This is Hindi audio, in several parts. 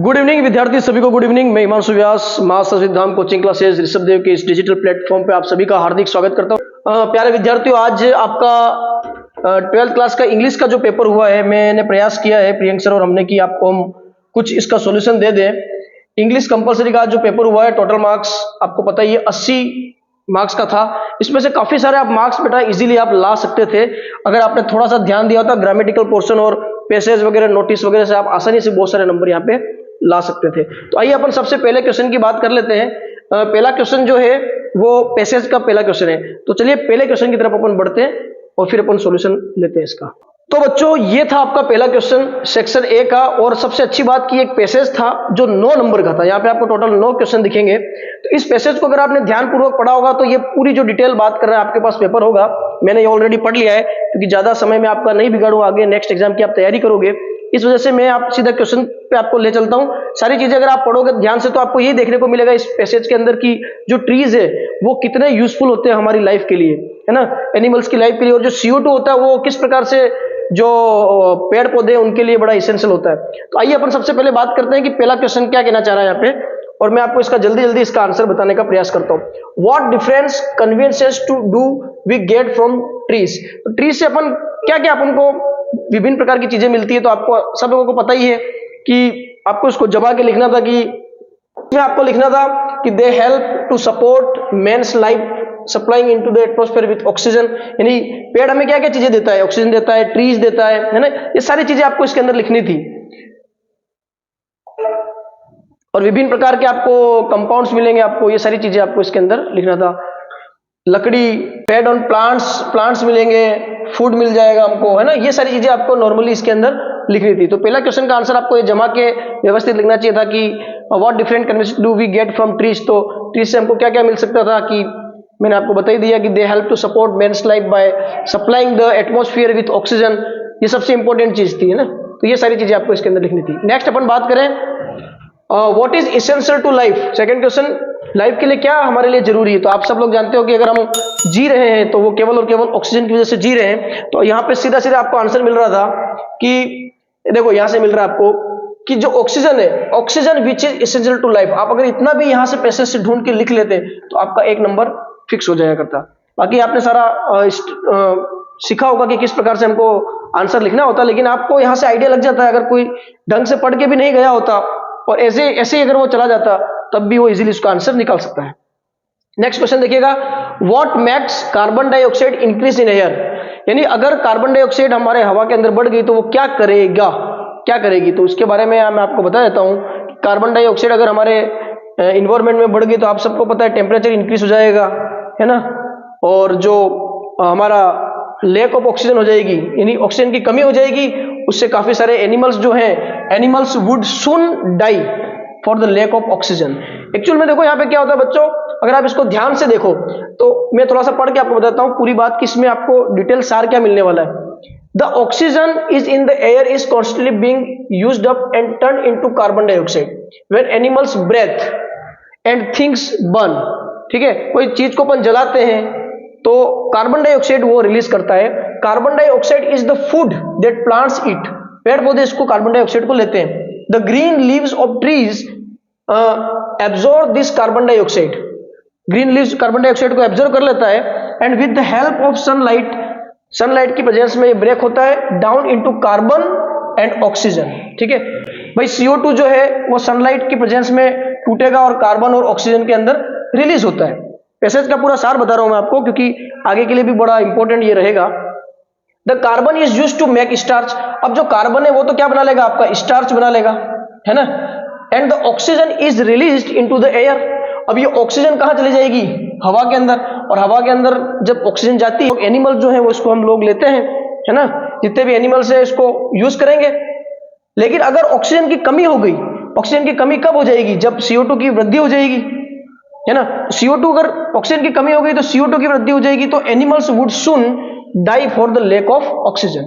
गुड इवनिंग विद्यार्थी सभी को गुड इवनिंग। मैं हिमांशु व्यास मास्टर सिद्धांत कोचिंग क्लासेस ऋषभ देव के इस डिजिटल प्लेटफॉर्म पे आप सभी का हार्दिक स्वागत करता हूं। प्यारे विद्यार्थियों, आज आपका 12th क्लास का इंग्लिश का जो पेपर हुआ है, मैंने प्रयास किया है प्रियंक सर और हमने कि आपको हम कुछ इसका सॉल्यूशन दे दें। इंग्लिश कंपलसरी का जो पेपर हुआ है, टोटल मार्क्स आपको पता ही है 80 मार्क्स का था। इसमें से काफी सारे आप मार्क्स बेटा इजीली आप ला सकते थे अगर आपने थोड़ा सा ध्यान दिया होता। ग्रामेटिकल पोर्शन और पैसेज वगैरह नोटिस वगैरह से आप आसानी से बहुत सारे नंबर यहाँ पे ला सकते थे। तो आइए अपन सबसे पहले क्वेश्चन की बात कर लेते हैं। पहला क्वेश्चन जो है वो पैसेज का पहला क्वेश्चन है। तो चलिए पहले क्वेश्चन की तरफ अपन बढ़ते हैं और फिर अपन सॉल्यूशन लेते हैं इसका। तो बच्चों, ये था आपका पहला क्वेश्चन सेक्शन ए का। और सबसे अच्छी बात की एक पैसेज था जो 9 नंबर का था। यहाँ पे आपको टोटल 9 क्वेश्चन दिखेंगे। तो इस पैसेज को अगर आपने ध्यानपूर्वक पढ़ा होगा तो ये पूरी जो डिटेल बात कर रहे हैं आपके पास पेपर होगा। मैंने ये ऑलरेडी पढ़ लिया है क्योंकि ज्यादा समय में आपका नहीं बिगाड़ूंगा, आगे नेक्स्ट एग्जाम की आप तैयारी करोगे, इस वजह से मैं आप सीधा क्वेश्चन पे आपको ले चलता हूं। सारी चीजें अगर आप पढ़ोगे ध्यान से तो आपको ये देखने को मिलेगा इस पैसेज के अंदर की जो ट्रीज है वो कितने यूजफुल होते हैं हमारी लाइफ के लिए, है ना, एनिमल्स की लाइफ के लिए। और जो CO2 होता है वो किस प्रकार से जो पेड़ पौधे उनके लिए बड़ा इसेंशियल होता है। तो आइए अपन सबसे पहले बात करते हैं कि पहला क्वेश्चन क्या कहना चाह रहा है यहाँ पे, और मैं आपको इसका जल्दी जल्दी इसका आंसर बताने का प्रयास करता हूँ। What difference conveniences to do we get from trees. तो ट्रीज से अपन क्या क्या अपन को विभिन्न प्रकार की चीजें मिलती है। तो आपको सब लोगों को पता ही है कि आपको इसको जमा के लिखना था, कि इसमें आपको लिखना था कि they help to support man's life supplying into the atmosphere with oxygen. यानी पेड़ हमें क्या क्या चीजें देता है, ऑक्सीजन देता है, ट्रीज देता है ना। ये सारी चीजें आपको इसके अंदर लिखनी थी। और विभिन्न प्रकार के आपको कंपाउंड्स मिलेंगे, आपको ये सारी चीजें आपको इसके अंदर लिखना था। लकड़ी, फेड ऑन प्लांट्स मिलेंगे, फूड मिल जाएगा हमको, है ना। ये सारी चीजें आपको नॉर्मली इसके अंदर लिखनी थी। तो पहला क्वेश्चन का आंसर आपको ये जमा के व्यवस्थित लिखना चाहिए था कि what different convenience do we get from trees. तो ट्रीज से हमको क्या क्या मिल सकता था, कि मैंने आपको बता ही दिया कि they help to support man's life by supplying the atmosphere with oxygen. ये सबसे इंपॉर्टेंट चीज थी, है ना। तो ये सारी चीजें आपको इसके अंदर लिखनी थी। नेक्स्ट अपन बात करें what is essential to life. Second question, life के लिए क्या हमारे लिए जरूरी है। तो आप सब लोग जानते हो कि अगर हम जी रहे हैं तो वो केवल और केवल ऑक्सीजन की वजह से जी रहे हैं। तो यहाँ पे सीधा सीधा आपको आंसर मिल रहा था कि देखो यहाँ से मिल रहा है आपको कि जो ऑक्सीजन है, oxygen which is essential to life. आप अगर इतना भी यहाँ से पैसेज से ढूंढ के लिख लेते तो आपका एक नंबर फिक्स हो जाया करता। बाकी आपने सारा सीखा होगा कि किस प्रकार से हमको आंसर लिखना होता, लेकिन आपको यहाँ से आइडिया लग जाता है। अगर कोई ढंग से पढ़ के भी नहीं गया होता और ऐसे ऐसे अगर वो चला जाता तब भी वो इजीली उसका आंसर निकाल सकता है। नेक्स्ट क्वेश्चन देखिएगा, what makes carbon dioxide increase in air. यानी अगर कार्बन डाइऑक्साइड हमारे हवा के अंदर बढ़ गई तो वो क्या करेगा, क्या करेगी। तो उसके बारे में मैं आपको बता देता हूं कि कार्बन डाइऑक्साइड अगर हमारे इन्वायरमेंट में बढ़ गई तो आप सबको पता है टेम्परेचर इंक्रीज हो जाएगा, है ना। और जो हमारा लैक ऑफ ऑक्सीजन हो जाएगी, यानी ऑक्सीजन की कमी हो जाएगी, उससे काफी सारे एनिमल्स जो हैं, animals would soon die for the lack of oxygen. Actual में देखो यहाँ पे क्या होता है बच्चों, अगर आप इसको ध्यान से देखो तो मैं थोड़ा सा पढ़ के आपको बताता हूँ पूरी बात कि इसमें आपको डिटेल सार क्या मिलने वाला है। The oxygen is in the air is constantly being used up and turn into carbon dioxide when animals breathe and things burn. ठीक है, कोई चीज को अपन जलाते हैं तो कार्बन डाइऑक्साइड वो रिलीज करता है। Carbon dioxide is the food that plants eat. पेड़ पौधे इसको कार्बन डाइऑक्साइड को लेते हैं। The green leaves of trees absorb this carbon dioxide. Green leaves carbon dioxide को एब्जॉर्ब कर लेता है and with the help of sunlight, sunlight की प्रेजेंस में ये ब्रेक होता है down into carbon and oxygen. ठीक है भाई, CO2 जो है वो सनलाइट की प्रेजेंस में टूटेगा और कार्बन और ऑक्सीजन के अंदर रिलीज होता है। पैसेज का पूरा सार बता रहा हूं मैं आपको क्योंकि आगे के लिए भी बड़ा इंपॉर्टेंट ये रहेगा। The carbon is used to make starch. अब जो कार्बन है वो तो क्या बना लेगा, आपका स्टार्च बना लेगा, है ना। And the oxygen is released into the air. अब ये ऑक्सीजन कहां चली जाएगी, हवा के अंदर। और हवा के अंदर जब ऑक्सीजन जाती है, एनिमल जो है वो इसको हम लोग लेते हैं, है ना। जितने भी एनिमल्स है इसको यूज करेंगे। लेकिन अगर ऑक्सीजन की कमी हो गई, ऑक्सीजन की कमी कब हो जाएगी, जब CO2 की वृद्धि हो जाएगी, है ना। CO2 अगर ऑक्सीजन की कमी हो गई तो CO2 की वृद्धि हो जाएगी, तो animals would soon die for the lack of oxygen.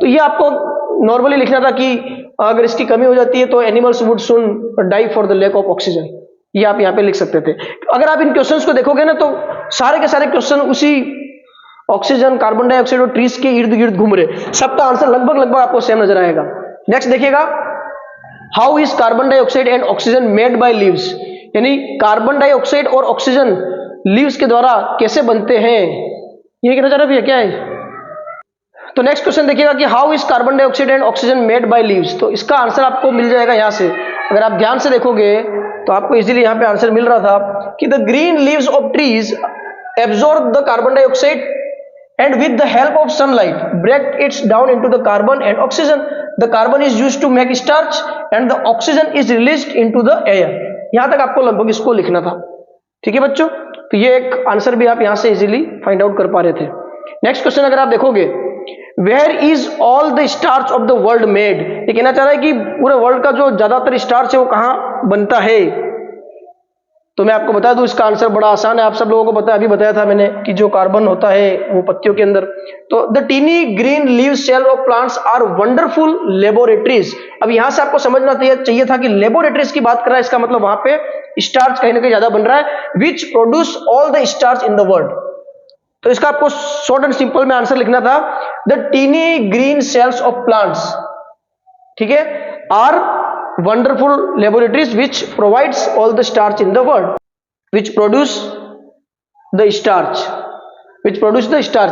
तो ये आपको नॉर्मली लिखना था कि अगर इसकी कमी हो जाती है तो animals would soon die for the lack of oxygen. ये आप यहाँ पे लिख सकते थे। अगर आप इन क्वेश्चंस को देखोगे ना तो सारे के सारे क्वेश्चन उसी ऑक्सीजन, कार्बन डाइऑक्साइड और ट्रीज के इर्द गिर्द घूम रहे। सबका आंसर लगभग लगभग आपको सेम नजर आएगा। नेक्स्ट देखिएगा, how is carbon dioxide and oxygen made by leaves, यानी कार्बन डाइऑक्साइड और ऑक्सीजन लीव्स के द्वारा कैसे बनते हैं, ये कहना चाह रहा भैया क्या है। तो नेक्स्ट क्वेश्चन देखिएगा कि how is carbon dioxide and oxygen made by leaves, तो इसका आंसर आपको मिल जाएगा यहां से। अगर आप ध्यान से देखोगे तो आपको इजीली यहां पे आंसर मिल रहा था कि the green leaves of trees absorb the carbon dioxide and with the help of sunlight break it down into the carbon and oxygen. The carbon is used to make starch and the oxygen is released into the air. यहां तक आपको लगभग इसको लिखना था, ठीक है बच्चों। तो ये एक आंसर भी आप यहां से इजीली फाइंड आउट कर पा रहे थे। नेक्स्ट क्वेश्चन अगर आप देखोगे, where is all the starch of the world made, ये कहना चाह रहा है कि पूरे वर्ल्ड का जो ज्यादातर स्टार्च है वो कहां बनता है। तो मैं आपको बता दूं इसका आंसर बड़ा आसान है, आप सब लोगों को पता है, अभी बताया था मैंने कि जो कार्बन होता है वो पत्तियों के अंदर। तो the tiny green leaf cell of plants are wonderful laboratories. अब यहां से आपको समझना चाहिए था कि लेबोरेटरीज की बात कर रहा है, इसका मतलब वहां पे स्टार्च कहीं ना कहीं ज्यादा बन रहा है, which produce all the starch in the world. तो इसका आपको शॉर्ट एंड सिंपल में आंसर लिखना था the tiny green cells of plants, ठीक है, are wonderful laboratories which provides all the starch in the world, which produce the starch,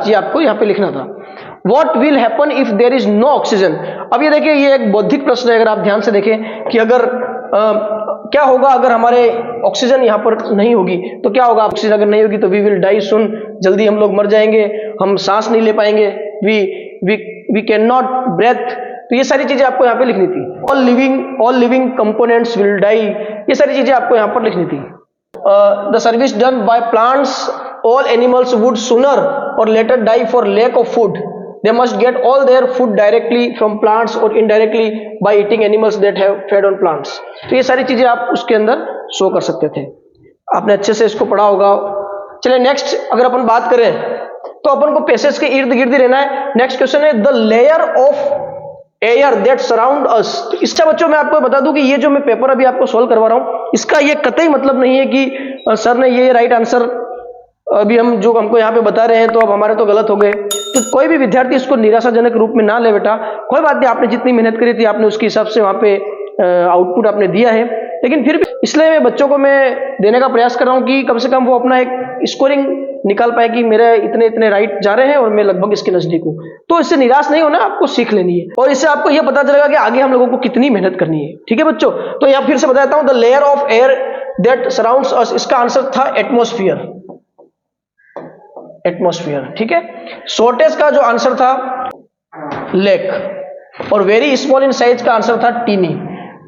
ये आपको यहाँ पे लिखना था। What will happen if there is no oxygen? अब ये देखिए, ये एक बौद्धिक प्रश्न है, अगर आप ध्यान से देखें कि अगर क्या होगा अगर हमारे ऑक्सीजन यहाँ पर नहीं होगी, तो क्या होगा, ऑक्सीजन अगर नहीं होगी तो वी विल डाई सून, जल्दी हम लोग मर जाएंगे, हम सांस नहीं ले पाएंगे, वी कैन नॉट ब्रेथ। तो ये सारी चीजें आपको यहाँ पे लिखनी थी। All living components will die, ये सारी चीजें आपको यहाँ पर लिखनी थी। The service done by plants, all animals would sooner or later die for lack of food, they must get all their food directly from plants or indirectly by eating animals that have fed on plants. तो ये सारी चीजें आप उसके अंदर शो कर सकते थे, आपने अच्छे से इसको पढ़ा होगा। चलिए नेक्स्ट अगर अपन बात करें तो अपन को पैसेज के इर्द गिर्द रहना है। नेक्स्ट क्वेश्चन है the layer of air that surround us. तो इसका बच्चों मैं आपको बता दूं कि ये जो मैं पेपर अभी आपको सॉल्व करवा रहा हूं, इसका ये कतई मतलब नहीं है कि सर ने ये राइट आंसर अभी हम जो हमको यहाँ पे बता रहे हैं तो अब हमारे तो गलत हो गए। तो कोई भी विद्यार्थी इसको निराशाजनक रूप में ना ले बेटा, कोई बात नहीं, आपने जितनी मेहनत करी थी आपने उसके हिसाब से वहां पे आउटपुट आपने दिया है, लेकिन फिर भी इसलिए मैं बच्चों को मैं देने का प्रयास कर रहा हूँ कि कम से कम वो अपना एक स्कोरिंग निकाल पाए कि मेरे इतने इतने राइट जा रहे हैं और मैं लगभग इसके नजदीक हूँ। तो इससे निराश नहीं होना, आपको सीख लेनी है और इससे आपको यह पता चलेगा कि आगे हम लोगों को कितनी मेहनत करनी है, ठीक है बच्चों। तो यहाँ फिर से बताता हूँ, the layer of air that surrounds us, इसका आंसर था एटमॉस्फेयर, ठीक है। शॉर्टेज का जो आंसर था लेक, और वेरी स्मॉल इन साइज का आंसर था टीनी।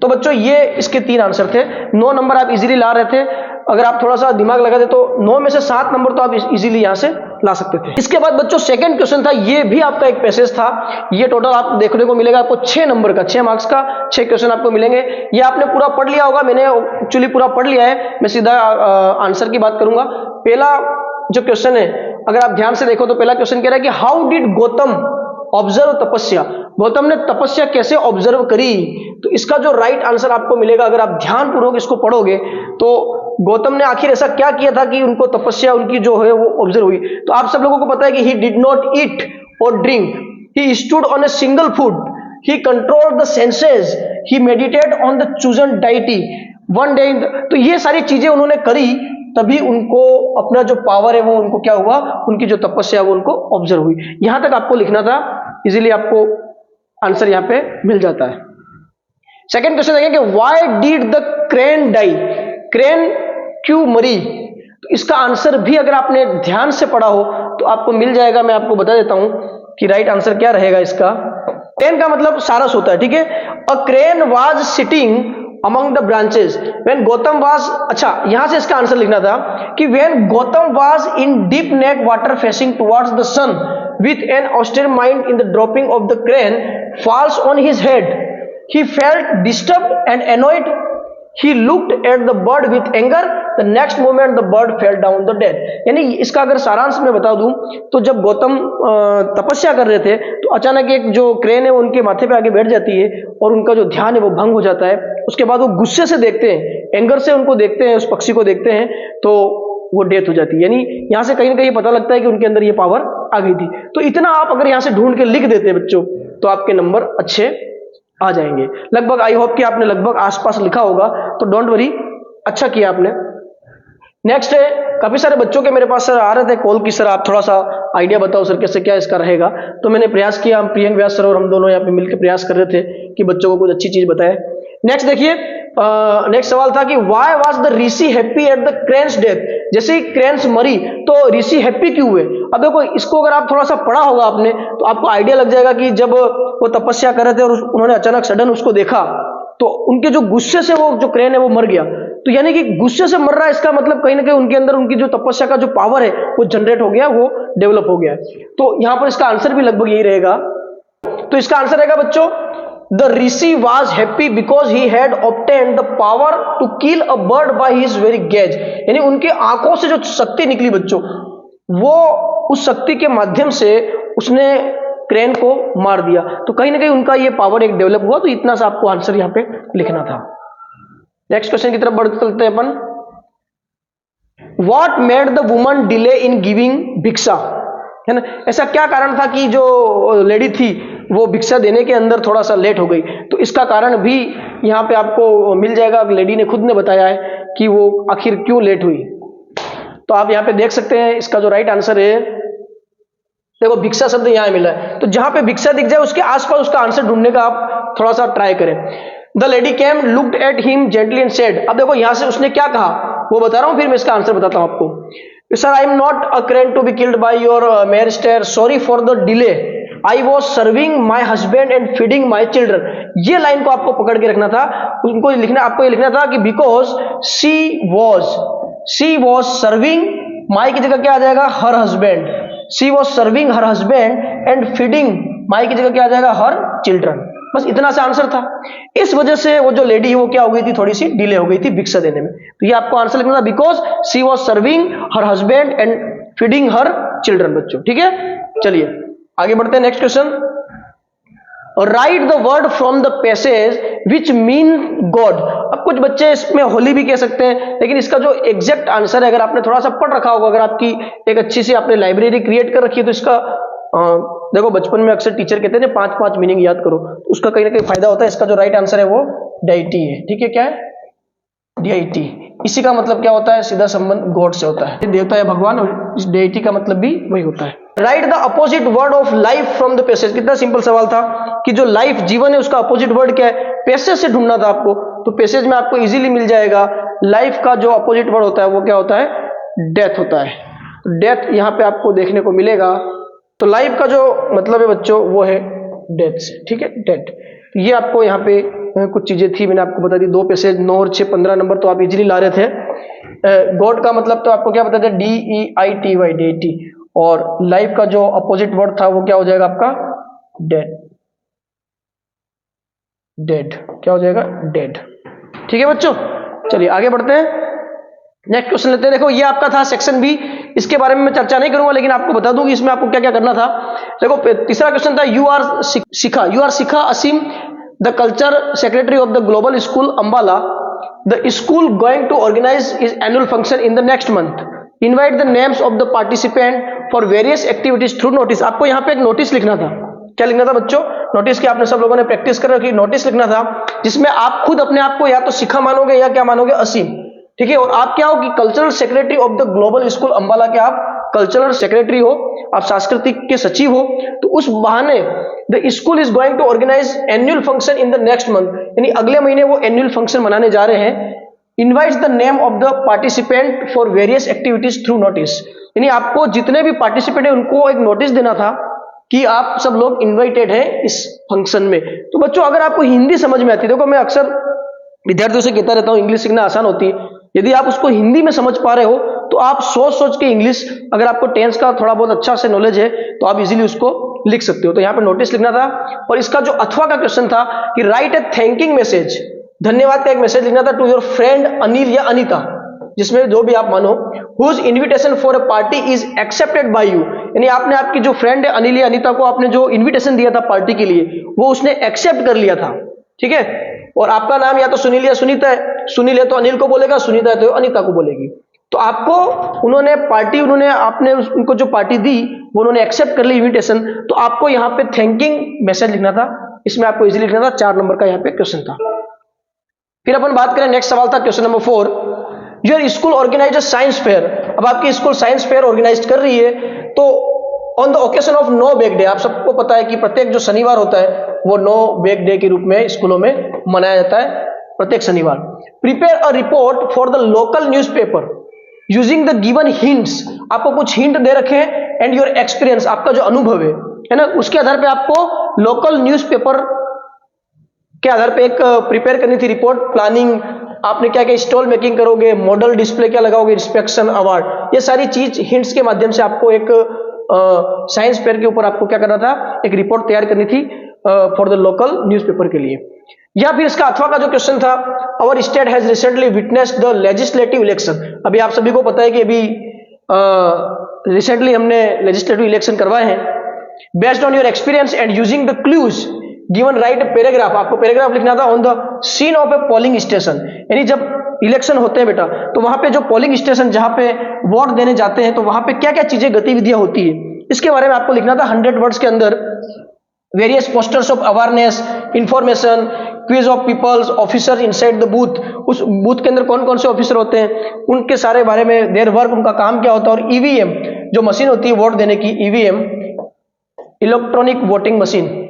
तो बच्चों ये इसके 3 आंसर थे। 9 नंबर आप इजीली ला रहे थे, अगर आप थोड़ा सा दिमाग लगाते तो 9 में से 7 नंबर तो आप इजीली यहां से ला सकते थे। इसके बाद बच्चों सेकंड क्वेश्चन था, ये भी आपका एक पैसेज था, ये टोटल आप देखने को मिलेगा आपको 6 नंबर का, 6 मार्क्स का 6 क्वेश्चन आपको मिलेंगे। ये आपने पूरा पढ़ लिया होगा, मैंने एक्चुअली पूरा पढ़ लिया है, मैं सीधा आंसर की बात करूंगा। पहला जो क्वेश्चन है अगर आप ध्यान से देखो तो पहला क्वेश्चन कह रहा है कि हाउ डिड गौतम ऑब्जर्व तपस्या, गौतम ने तपस्या कैसे ऑब्जर्व करी। तो इसका जो राइट आंसर आपको मिलेगा अगर आप ध्यानपूर्वक इसको पढ़ोगे तो गौतम ने आखिर ऐसा क्या किया था कि उनको तपस्या उनकी जो है वो ऑब्जर्व हुई। तो आप सब लोगों को पता है कि ही डिड नॉट ईट और drink, he stood on a single food, he controlled the senses, he meditate on the chosen deity one day. तो ये सारी चीजें उन्होंने करी, तभी उनको अपना जो पावर है वो उनको क्या हुआ, उनकी जो तपस्या है वो उनको ऑब्जर्व हुई। यहां तक आपको लिखना था, इजीली आपको आंसर यहां पे मिल जाता है। सेकंड क्वेश्चन देखेंगे, why did the crane die, crane क्यों मरी। तो इसका आंसर भी अगर आपने ध्यान से पढ़ा हो तो आपको मिल जाएगा। मैं आपको बता देता हूं कि राइट आंसर क्या रहेगा इसका। क्रेन का मतलब सारस होता है, ठीक है। A crane was sitting among the branches when Gautam was, अच्छा यहां से इसका आंसर लिखना था कि when Gautam was in deep neck water facing towards the sun with an austere mind in the dropping of the crane falls on his head, he felt disturbed and annoyed, he looked at the bird with anger, the next moment the bird fell down the dead। यानी इसका अगर सारांश में बता दूं तो जब गौतम तपस्या कर रहे थे तो अचानक एक जो क्रेन है उनके माथे पे आगे बैठ जाती है और उनका जो ध्यान है वो भंग हो जाता है। उसके बाद वो गुस्से से देखते हैं, एंगर से उनको देखते हैं, उस पक्षी को देखते हैं, तो वो डेथ हो जाती है। यानी यहां से कहीं ना कहीं पता लगता है कि उनके अंदर ये पावर आ गई थी। तो इतना आप अगर यहां से ढूंढ के लिख देते बच्चों तो आपके नंबर अच्छे आ जाएंगे। लगभग आई होप कि आपने लगभग आसपास लिखा होगा, तो डोंट वरी, अच्छा किया आपने। नेक्स्ट है, काफी सारे बच्चों के मेरे पास सर आ रहे थे कॉल की, सर आप थोड़ा सा आइडिया बताओ सर कैसे क्या इसका रहेगा। तो मैंने प्रयास किया, हम प्रियंक व्यास सर और हम दोनों यहाँ पे मिलकर प्रयास कर रहे थे कि बच्चों को कुछ अच्छी चीज बताए। नेक्स्ट देखिए, नेक्स्ट सवाल था कि why was the Rishi happy at the cranes death. जैसे ही क्रेन्स मरी तो ऋषि हैप्पी क्यों हुए। अब देखो इसको अगर आप थोड़ा सा पढ़ा होगा आपने तो आपको आइडिया लग जाएगा कि जब वो तपस्या कर रहे थे और उन्होंने अचानक सडन उसको देखा तो उनके जो गुस्से से वो जो क्रेन है वो मर गया। तो यानी कि गुस्से से मर रहा है, इसका मतलब कहीं ना कहीं उनके अंदर उनकी जो तपस्या का जो पावर है वो जनरेट हो गया, वो डेवलप हो गया। तो यहां पर इसका आंसर भी लगभग यही रहेगा। तो इसका आंसर रहेगा बच्चों, the rishi was happy because he had obtained the power to kill a bird by his very gaze. यानी उनके आंखों से जो शक्ति निकली बच्चों, वो उस शक्ति के माध्यम से उसने क्रेन को मार दिया। तो कहीं ना कहीं उनका ये पावर एक डेवलप हुआ। तो इतना सा आपको आंसर यहां पे लिखना था। नेक्स्ट क्वेश्चन की तरफ बढ़ चलते हैं अपन। What made the woman delay in giving भिक्षा, है ना, ऐसा क्या कारण था कि जो लेडी थी वो भिक्षा देने के अंदर थोड़ा सा लेट हो गई। तो इसका कारण भी यहां पे आपको मिल जाएगा, लेडी ने खुद ने बताया है कि वो आखिर क्यों लेट हुई। तो आप यहां पे देख सकते हैं इसका जो राइट आंसर है, देखो भिक्षा शब्द यहां मिला है, तो जहां पे भिक्षा दिख जाए उसके आसपास उसका आंसर ढूंढने का आप थोड़ा सा ट्राई करें। The lady came looked at him gently and said. अब देखो यहां से उसने क्या कहा वो बता रहा हूं, फिर मैं इसका आंसर बताता हूं आपको। Sir I am not a crane to be killed by your mere stare, sorry for the delay, I was serving my husband and feeding my children. ये लाइन को आपको पकड़ के रखना था, उनको लिखना, आपको ये लिखना था कि because she was serving, my की जगह क्या आ जाएगा, her husband, she was serving her husband and feeding, my की जगह क्या आ जाएगा, हर चिल्ड्रन। बस इतना सा आंसर था। इस वजह से वो जो लेडी है वो क्या हो गई थी, थोड़ी सी डिले हो गई थी भिक्षा देने में। तो ये आपको आंसर लिखना था, because she was serving her husband and feeding her children बच्चों। ठीक है, चलिए आगे बढ़ते हैं। Next question, right the word from the passage which mean God. अब कुछ बच्चे इसमें होली भी कह सकते हैं, लेकिन इसका जो एग्जैक्ट आंसर है, अगर आपने थोड़ा सा पढ़ रखा होगा, अगर आपकी एक अच्छी सी आपने लाइब्रेरी क्रिएट कर रखी है, तो इसका देखो बचपन में अक्सर टीचर कहते हैं 5-5 मीनिंग याद करो, तो उसका कहीं ना कहीं फायदा होता है। इसका जो राइट आंसर है वो डेइटी है। ठीक है, क्या है, डेइटी। इसी का मतलब क्या होता है, सीधा संबंध गॉड से होता है, देवता या भगवान, और इस डेइटी का मतलब भी वही होता है। Right the opposite word of life from the passage. कितना सिंपल सवाल था कि जो लाइफ जीवन है उसका अपोजिट वर्ड क्या है, पैसेज से ढूंढना था आपको। तो पैसेज में आपको इजीली मिल जाएगा। लाइफ का जो अपोजिट वर्ड होता है वो क्या होता है, डेथ होता है। तो डेथ यहां पे आपको देखने को मिलेगा। तो लाइफ का जो मतलब है बच्चों वो है डेथ से। ठीक है, डेथ। ये आपको यहाँ पे कुछ चीजें थी, मैंने आपको बता दी। 2 पैसेज 9 और 6 15 नंबर तो आप इजीली ला रहे थे। गॉड का मतलब तो आपको क्या बताया था, DEITY, डेटी। और लाइफ का जो अपोजिट वर्ड था वो क्या हो जाएगा आपका, डेड। डेड क्या हो जाएगा, डेड। ठीक है बच्चों, चलिए आगे बढ़ते हैं। नेक्स्ट क्वेश्चन लेते हैं। देखो ये आपका था सेक्शन बी, इसके बारे में मैं चर्चा नहीं करूंगा, लेकिन आपको बता दूं कि इसमें आपको क्या क्या करना था। देखो तीसरा क्वेश्चन था, you are Shikha Aseem the culture secretary of the Global School Ambala, the school going to organise is annual function in the next month, invite the names of the participant for various activities through notice. आपको यहाँ पे एक नोटिस लिखना था। क्या लिखना था बच्चों, नोटिस की आपने सब लोगों ने प्रैक्टिस कर रखी, नोटिस लिखना था जिसमें आप खुद अपने आप को या तो शिखा मानोगे या क्या मानोगे, असीम। ठीक है, और आप क्या हो कि cultural secretary of the Global School Ambala के आप कल्चरल सेक्रेटरी हो, आप सांस्कृतिक के सचिव हो। तो उस बहाने the school is going to organise annual function in the next month, यानी अगले महीने वो एनुअल फंक्शन मनाने जा रहे हैं। Invites the name of the participant for various activities through notice, यानी आपको जितने भी पार्टिसिपेंट है उनको एक नोटिस देना था कि आप सब लोग इन्वाइटेड हैं इस फंक्शन में। तो बच्चों अगर आपको हिंदी समझ में आती है, देखो मैं अक्सर विद्यार्थियों से कहता रहता हूं इंग्लिश सीखना आसान होती है, यदि आप उसको हिंदी में समझ पा रहे हो तो आप सोच के इंग्लिश, अगर आपको टेंस का थोड़ा बहुत अच्छा से नॉलेज है तो आप इजीली उसको लिख सकते हो। तो यहाँ पे नोटिस लिखना था। और इसका जो अथवा का क्वेश्चन था कि राइट ए थैंकिंग मैसेज, धन्यवाद का एक मैसेज लिखना था टू योर फ्रेंड अनिल या अनिता, जिसमें जो भी आप मानो, whose invitation for a party is accepted by you, यानी आपने आपकी जो फ्रेंड है अनिल या अनिता को आपने जो इन्विटेशन दिया था पार्टी के लिए वो उसने एक्सेप्ट कर लिया था। ठीक है, और आपका नाम या तो सुनील या सुनीता है, सुनील है तो अनिल को बोलेगा, सुनीता है तो अनिता को बोलेगी। तो आपको उन्होंने पार्टी, उन्होंने आपने उनको जो पार्टी दी वो उन्होंने एक्सेप्ट कर ली इन्विटेशन, तो आपको यहाँ पे थैंकिंग मैसेज लिखना था इसमें आपको इजीली लिखना था, 4 नंबर का यहाँ पे क्वेश्चन था। फिर अपन बात करें, नेक्स्ट सवाल था question number 4, your school organise science fair. अब आपकी स्कूल साइंस फेयर ऑर्गेनाइज कर रही है, तो on the occasion of no bag day, आप सबको पता है कि प्रत्येक जो शनिवार होता है वो नो बैग डे के रूप में स्कूलों में मनाया जाता है प्रत्येक शनिवार। Prepare a report for the local newspaper using the given hints, आपको कुछ हिंट दे रखे हैं, एंड योर एक्सपीरियंस, आपका जो अनुभव है ना, उसके आधार पे आपको लोकल न्यूज़पेपर के आधार पे एक प्रिपेयर करनी थी रिपोर्ट। प्लानिंग, आपने क्या क्या स्टॉल मेकिंग करोगे, मॉडल डिस्प्ले क्या लगाओगे, इंस्पेक्शन अवार्ड, ये सारी चीज हिंट्स के माध्यम से आपको एक साइंस फेयर के ऊपर आपको क्या करना था, एक रिपोर्ट तैयार करनी थी फॉर द लोकल न्यूज़पेपर के लिए। या फिर इसका अथवा का जो क्वेश्चन था, अवर state has recently witnessed the legislative election. अभी आप सभी को पता है कि अभी रिसेंटली हमने लेजिस्लेटिव इलेक्शन करवाए हैं। Based on your experience and using the clues given write paragraph, आपको पैराग्राफ लिखना था on the scene of a polling station, यानी जब इलेक्शन होते हैं बेटा तो वहां पे जो पोलिंग स्टेशन जहां पे वोट देने जाते हैं तो वहां पे क्या क्या चीजें गतिविधियां होती है, इसके बारे में आपको लिखना था 100 वर्ड्स के अंदर। Various posters of awareness, information, quiz of peoples, officer inside the booth, उस बूथ के अंदर कौन कौन से ऑफिसर होते हैं, उनके सारे बारे में, देयर वर्क, उनका काम क्या होता है, और ईवीएम जो मशीन होती है वोट देने की, ईवीएम इलेक्ट्रॉनिक वोटिंग मशीन,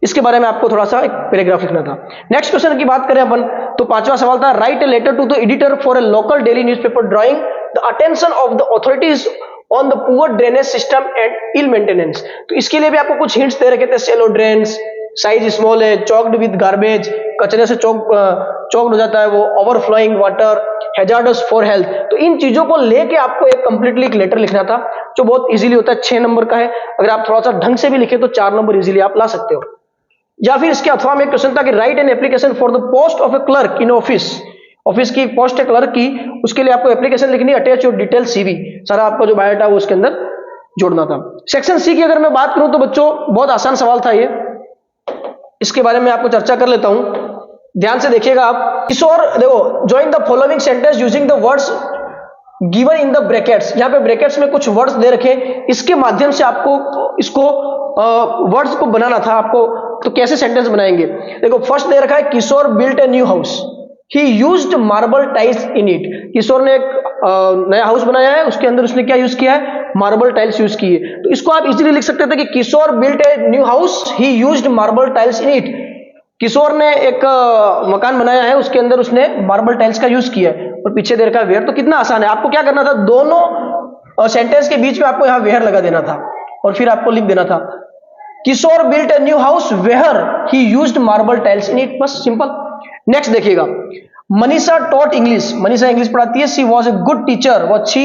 इसके बारे में आपको थोड़ा सा एक पैराग्राफ लिखना था। नेक्स्ट क्वेश्चन की बात करें अपन तो 5वां सवाल था, write a letter to the editor for a local daily newspaper drawing the attention of the authorities on the poor drainage system and ill maintenance. तो इसके लिए भी आपको कुछ हिंट्स दे रखे थे, सेलो ड्रेन्स, साइज स्मॉल है, चॉक्ड विद गार्बेज, कचरे से चौक्ड हो जाता है वो, overflowing water, hazards for health. तो इन चीजों को लेके आपको एक कंप्लीटली एक लेटर लिखना था जो बहुत इजीली होता है, 6 नंबर का है। अगर आप थोड़ा सा ढंग से भी लिखे तो 4 नंबर इजीली आप ला सकते हो। या फिर इसके अथवा में एक क्वेश्चन था कि right an application for the post of A clerk in office, office की पोस्ट है क्लर्क की, उसके लिए आपको एप्लीकेशन लिखनी है, अटैच योर डिटेल सीवी, सारा आपका जो बायोडाटा वो उसके अंदर जोड़ना था। सेक्शन सी की अगर मैं बात करूं तो बच्चों बहुत आसान सवाल था ये, इसके बारे में आपको चर्चा कर लेता हूं, ध्यान से देखिएगा आप। किशोर, देखो, join the following sentence using the words given in the brackets, यहां पे ब्रैकेट्स में कुछ वर्ड्स दे रखे, इसके माध्यम से आपको इसको वर्ड्स को बनाना था आपको। तो कैसे सेंटेंस बनाएंगे, देखो फर्स्ट दे रखा है Kishore built a new house, he used marble tiles in it. Kishore ने एक नया हाउस बनाया है, उसके अंदर उसने क्या यूज किया है, मार्बल टाइल्स यूज की है। तो इसको आप इजीली लिख सकते थे कि Kishore built a new house, he used marble tiles in it. Kishore ने एक मकान बनाया है, उसके अंदर उसने मार्बल टाइल्स का यूज किया है, और पीछे दे रखा है वेयर। तो कितना आसान है, आपको क्या करना था, दोनों सेंटेंस के बीच में आपको यहां वेयर लगा देना था और फिर आपको लिख देना था Kishore built a new house where he used marble tiles in it, बस सिंपल। नेक्स्ट देखिएगा, Manisha taught English, Manisha English पढ़ाती है, she was a good teacher, वो अच्छी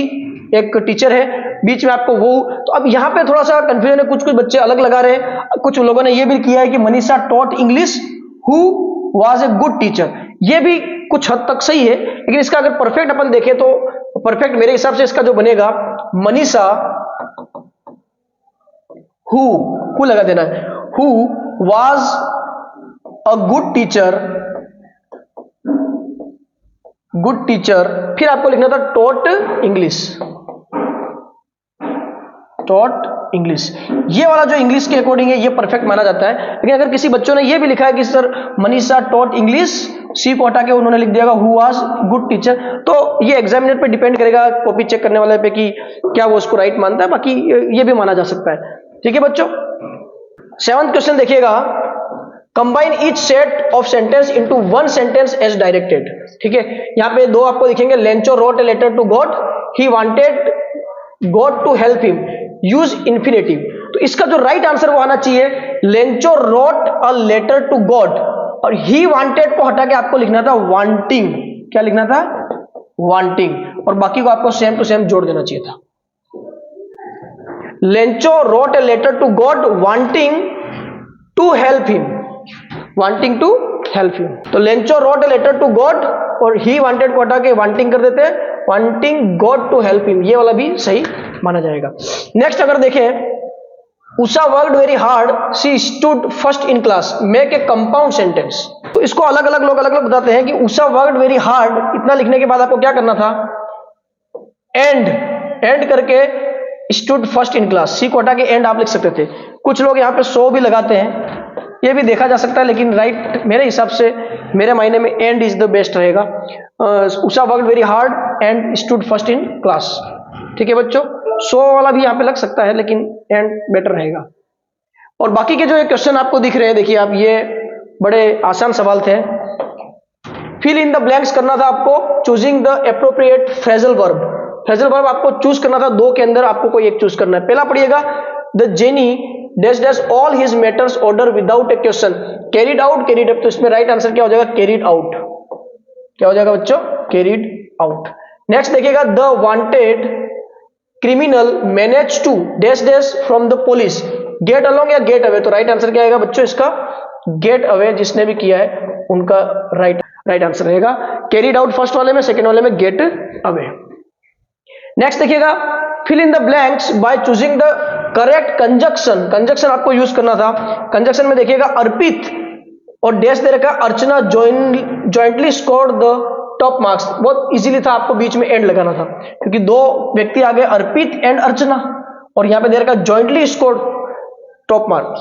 एक टीचर है, बीच में आपको वो। तो अब यहाँ पे थोड़ा सा कंफ्यूजन है, कुछ बच्चे अलग लगा रहे हैं, कुछ लोगों ने ये भी किया है कि Manisha taught English who was a good teacher, ये भी कुछ हद तक सही है, लेकिन इसका अगर परफेक्ट अपन देखें तो परफेक्ट मेरे हिसाब से इसका जो बनेगा, मनीषा हु लगा देना है, who was a good teacher, फिर आपको लिखना था टॉट इंग्लिश, टॉट इंग्लिश। ये वाला जो इंग्लिश के अकॉर्डिंग है ये परफेक्ट माना जाता है। लेकिन अगर किसी बच्चों ने ये भी लिखा है कि सर मनीषा टॉट इंग्लिश, सी को हटा के उन्होंने लिख दिया हु वाज गुड टीचर, तो ये एग्जामिनर पे डिपेंड करेगा, कॉपी चेक करने वाले पे, कि क्या वो उसको राइट मानता है, बाकी ये भी माना जा सकता है। ठीक है बच्चों, 7th क्वेश्चन देखिएगा, combine each set of sentence into one sentence as directed. ठीक है, यहाँ पे दो आपको दिखेंगे, Lencho wrote a letter to God, he wanted God to help him, use infinitive. तो इसका जो राइट आंसर वो आना चाहिए, Lencho wrote a letter to God, और ही वांटेड को हटा के आपको लिखना था वांटिंग, क्या लिखना था, वांटिंग, और बाकी को आपको सेम टू सेम जोड़ देना चाहिए था। Lencho wrote a letter to God wanting to help him, wanting to help him. तो Lencho wrote a letter to God और ही वांटेड को हटा के वांटिंग कर देते हैं, wanting God to help him, ये वाला भी सही माना जाएगा। नेक्स्ट अगर देखें, Usha worked very hard, she stood first in class, make a compound sentence. तो इसको अलग अलग लोग अलग अलग बताते हैं कि उषा वर्कड वेरी हार्ड, इतना लिखने के बाद आपको क्या करना था, एंड करके स्टूड फर्स्ट इन क्लास, सी को हटा के एंड आप लिख सकते थे। कुछ लोग यहाँ पे सो भी लगाते हैं, ये भी देखा जा सकता है, लेकिन राइट मेरे हिसाब से, मेरे मायने में एंड इज द बेस्ट रहेगा। Usha worked very hard and stood first in class. ठीक है बच्चों, सो वाला भी यहाँ पे लग सकता है, लेकिन एंड बेटर रहेगा। और बाकी के जो ये क्वेश्चन आपको दिख रहे हैं, देखिए आप, ये बड़े आसान सवाल थे। फिल इन द ब्लैंक्स करना था आपको, choosing the appropriate phrasal verb. Phrasal verb आपको चूज करना था, दो के अंदर आपको कोई एक चूज करना है। पहला पढ़िएगा, the jenny dash dash all his matters order without A question, carried out carried up. तो इसमें राइट आंसर क्या हो जाएगा, कैरिड आउट। क्या हो जाएगा बच्चों, कैरिड आउट। नेक्स्ट देखिएगा, the wanted criminal manage to dash dash from the police, get along या गेट अवे। तो राइट आंसर क्या आएगा बच्चों इसका, गेट अवे। जिसने भी किया है उनका राइट आंसर रहेगा। कैरिड आउट फर्स्ट वाले में, सेकंड वाले में गेट अवे। नेक्स्ट देखिएगा, fill in the blanks by choosing the correct conjunction. Conjunction आपको यूज करना था। कंजक्शन में देखिएगा, अर्पित और डैश दे रखा, Archana jointly scored the top marks. बहुत इजीली था, आपको बीच में एंड लगाना था, क्योंकि दो व्यक्ति आ गए, अर्पित एंड अर्चना, और यहां पे दे रखा jointly scored top marks.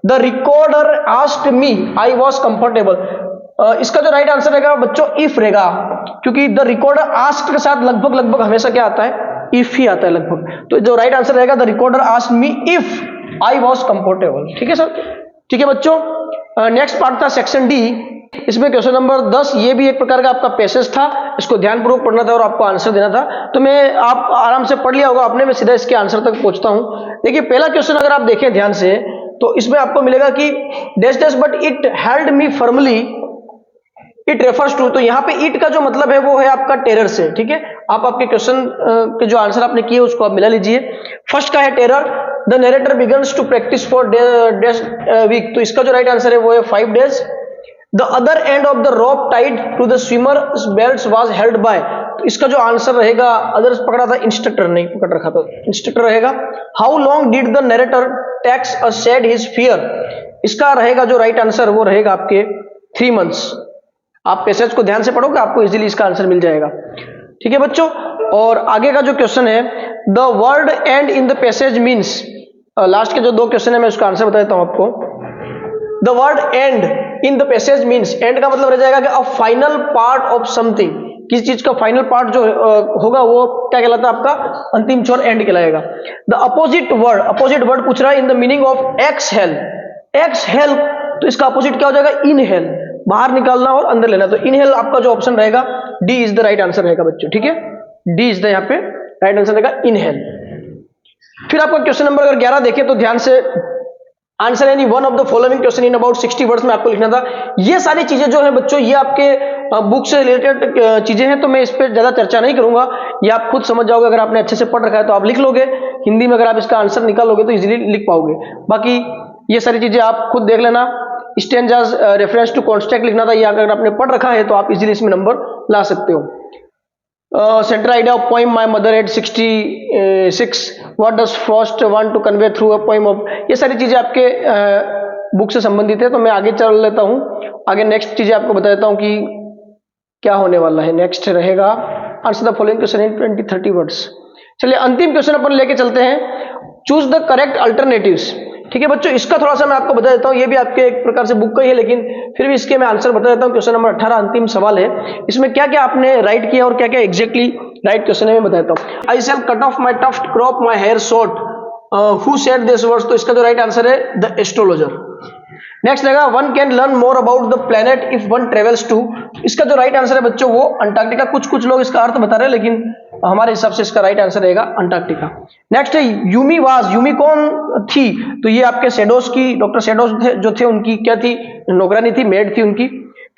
The recorder asked me I was comfortable. इसका जो राइट आंसर रहेगा बच्चों, इफ रहेगा, क्योंकि द रिकॉर्डर आस्क्ड के साथ लगभग हमेशा क्या आता है, इफ ही आता है लगभग। तो जो राइट आंसर रहेगा, the recorder asked me if I was comfortable. ठीक है सर, ठीक है बच्चों। नेक्स्ट पार्ट था सेक्शन डी। इसमें क्वेश्चन नंबर 10, ये भी एक प्रकार का आपका पैसेज था, इसको ध्यानपूर्वक पढ़ना था और आपको आंसर देना था। तो मैं, आप आराम से पढ़ लिया होगा आपने, मैं सीधा इसके आंसर तक पहुंचता हूं। देखिए पहला क्वेश्चन अगर आप देखें ध्यान से, तो इसमें आपको मिलेगा कि dash dash but it held me firmly, it refers to. तो यहाँ पे इट का जो मतलब है वो है आपका टेरर से। ठीक है, आप आपके क्वेश्चन के जो आंसर आपने किए उसको आप मिला लीजिए। फर्स्ट का है terror, the narrator begins to practice for dash week. तो इसका जो राइट आंसर है वो है 5 days. The other end of the rope tied to the swimmer belt was held by. तो इसका जो आंसर रहेगा, अदर्स पकड़ा था, इंस्ट्रक्टर नहीं पकड़ रखा था, इंस्ट्रक्टर रहेगा। How long did the narrator takes a shed his fear. इसका रहेगा जो राइट आंसर वो रहेगा आपके 3 मंथ्स। आप पैसेज को ध्यान से पढ़ोगे, आपको इजीली इसका आंसर मिल जाएगा। ठीक है बच्चों, और आगे का जो क्वेश्चन है, the word and in the passage means, last के जो 2 क्वेश्चन है मैं उसका आंसर बता देता हूं आपको। The word and in the passage means, and का मतलब रह जाएगा कि a final part of something. किसी चीज का फाइनल पार्ट जो होगा वो क्या कहलाता है, आपका अंतिम छोर एंड कहलाएगा। द अपोजिट वर्ड पूछ रहा है, in the meaning of exhale. Exhale, तो इसका अपोजिट क्या हो जाएगा, इनहेल, बाहर निकालना और अंदर लेना। तो इनहेल आपका जो ऑप्शन रहेगा, D is the right answer रहेगा बच्चों। ठीक है, डी इज द यहाँ पे राइट आंसर रहेगा, इनहेल। फिर आपका क्वेश्चन नंबर अगर 11 देखें तो ध्यान से, answer any one of the following question in about 60 words में आपको लिखना था। ये सारी चीजें जो है बच्चों, ये आपके बुक से रिलेटेड चीजें हैं, तो मैं इस पर ज्यादा चर्चा नहीं करूंगा, ये आप खुद समझ जाओगे। अगर आपने अच्छे से पढ़ रखा है तो आप लिख लोगे, हिंदी में अगर आप इसका आंसर निकालोगे तो इजीली लिख पाओगे। बाकी ये सारी चीजें आप खुद देख लेना। स्टेंजास, रेफरेंस टू कॉन्स्टेक्ट लिखना था, ये अगर आपने पढ़ रखा है तो आप इजीली इसमें नंबर ला सकते हो। Central idea of poem my mother at 66, what does Frost want to convey through a poem of. ये सारी चीजें आपके बुक से संबंधित है, तो मैं आगे चल लेता हूं। आगे नेक्स्ट चीजें आपको बता देता हूं कि क्या होने वाला है। नेक्स्ट रहेगा, answer the following question in 20-30 words. चलिए अंतिम क्वेश्चन अपन लेके चलते हैं, चूज द करेक्ट अल्टरनेटिव्स। ठीक है बच्चों, इसका थोड़ा सा मैं आपको बता देता हूं, ये भी आपके एक प्रकार से बुक का ही है, लेकिन फिर भी इसके मैं आंसर बता देता हूं। क्वेश्चन नंबर 18 अंतिम सवाल है, इसमें क्या क्या आपने राइट किया और क्या क्या एग्जैक्टली राइट क्वेश्चन है मैं बताता हूं। I shall cut off my tuft, crop my hair short, who said this words. तो इसका जो राइट आंसर है, द एस्ट्रोलॉजर। नेक्स्ट रहेगा, one can learn more about the planet if one travels to. इसका जो राइट आंसर है बच्चों वो अंटार्कटिका। कुछ लोग इसका अर्थ बता रहे हैं, लेकिन हमारे हिसाब से इसका राइट आंसर रहेगा अंटार्कटिका। नेक्स्ट है, यूमी वाज, यूमी कौन थी। तो ये आपके शेडोस की, डॉक्टर शेडोस जो थे उनकी क्या थी, नौकरानी थी, मेड थी उनकी।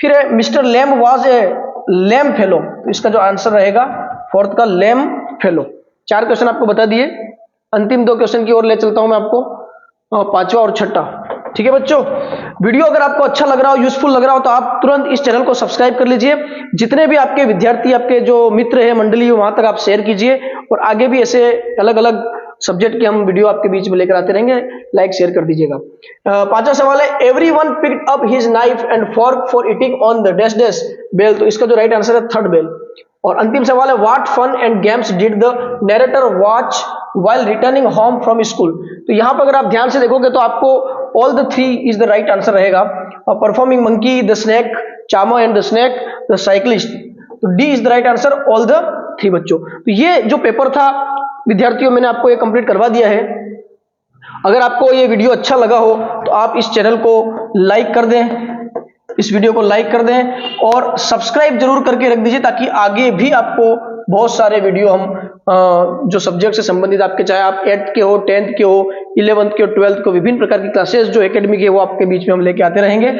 फिर है, mister Lamb was a lame fellow. तो इसका जो आंसर रहेगा 4th का लैम फेलो। 4 क्वेश्चन आपको बता दिए। अंतिम 2 क्वेश्चन की ओर ले चलता हूं मैं आपको, 5वां और 6ठा। ठीक है बच्चों, वीडियो अगर आपको अच्छा लग रहा हो, यूजफुल लग रहा हो, तो आप तुरंत इस चैनल को सब्सक्राइब कर लीजिए। जितने भी आपके विद्यार्थी, आपके जो मित्र है, मंडली, वहां तक आप शेयर कीजिए, और आगे भी ऐसे अलग अलग सब्जेक्ट के हम वीडियो आपके बीच में लेकर आते रहेंगे। लाइक शेयर कर दीजिएगा। 5वां सवाल है, everyone picked up his knife and fork for eating on the dash dash bell. तो इसका जो राइट आंसर है 3rd बेल। और अंतिम सवाल है, what fun and games did the narrator watch while returning home from school. तो यहां पर अगर आप ध्यान से देखोगे तो आपको all the three is the right answer रहेगा। Performing monkey, the snake, charmer and the snake, the cyclist, तो D is the right answer, all the three बच्चों। तो ये जो पेपर था विद्यार्थियों मैंने आपको ये कंप्लीट करवा दिया है। अगर आपको ये वीडियो अच्छा लगा हो तो आप इस चैनल को लाइक कर दें, इस वीडियो को लाइक कर दें और सब्सक्राइब जरूर करके रख दीजिए, ताकि आगे भी आपको बहुत सारे वीडियो हम जो सब्जेक्ट से संबंधित आपके, चाहे आप 8th के हो, 10th के हो, 11th के हो, 12th को, विभिन्न प्रकार की क्लासेस जो एकेडमिक है वो आपके बीच में हम लेके आते रहेंगे।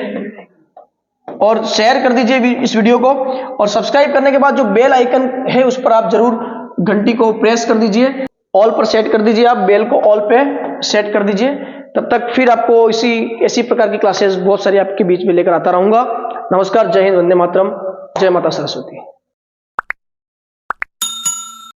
और शेयर कर दीजिए इस वीडियो को, और सब्सक्राइब करने के बाद जो बेल आइकन है उस पर आप जरूर घंटी को प्रेस कर दीजिए, ऑल पर सेट कर दीजिए, आप बेल को ऑल पे सेट कर दीजिए। तब तक फिर आपको ऐसी प्रकार की क्लासेस बहुत सारी आपके बीच में लेकर आता रहूंगा। नमस्कार, जय हिंद, वंदे मातरम, जय माता सरस्वती।